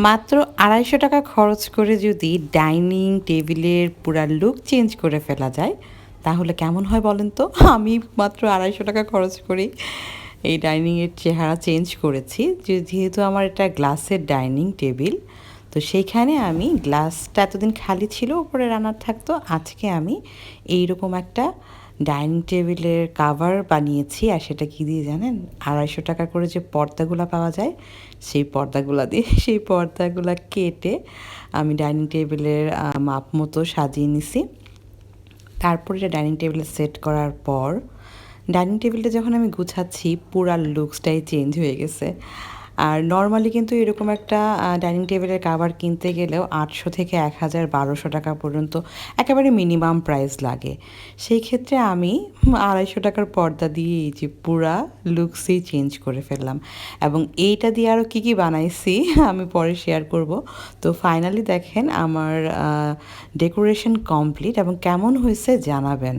মাত্র 250 টাকা খরচ করে যদি ডাইনিং টেবিলের পুরা লুক চেঞ্জ করে ফেলা যায় তাহলে কেমন হয় বলেন তো? আমি মাত্র 250 টাকা খরচ করেই এই ডাইনিংয়ের চেহারা চেঞ্জ করেছি। যেহেতু আমার এটা গ্লাসের ডাইনিং টেবিল, তো সেইখানে আমি গ্লাসটা এতদিন খালি ছিল, উপরে রান্নার থাকতো। আজকে আমি এইরকম একটা ডাইনিং টেবিলের কাভার বানিয়েছি। আর সেটা কী দিয়ে জানেন? 250 টাকা করে যে পর্দাগুলো পাওয়া যায়, সেই পর্দাগুলো দিয়ে সেই পর্দাগুলো কেটে আমি ডাইনিং টেবিলের মাপ মতো সাজিয়ে নিছি। তারপর এটা ডাইনিং টেবিলে সেট করার পর ডাইনিং টেবিলটা যখন আমি গুছাচ্ছি পুরা লুকসটাই চেঞ্জ হয়ে গেছে। আর নর্মালি কিন্তু এরকম একটা ডাইনিং টেবিলের কাভার কিনতে গেলেও 800 থেকে 1000 1200 টাকা পর্যন্ত একেবারে মিনিমাম প্রাইস লাগে। সেই ক্ষেত্রে আমি 250 টাকার পর্দা দিয়ে এই যে পুরা লুকসই চেঞ্জ করে ফেললাম। এবং এইটা দিয়ে আরও কী কী বানাইছি আমি পরে শেয়ার করব। তো ফাইনালি দেখেন আমার ডেকোরেশন কমপ্লিট, এবং কেমন হয়েছে জানাবেন।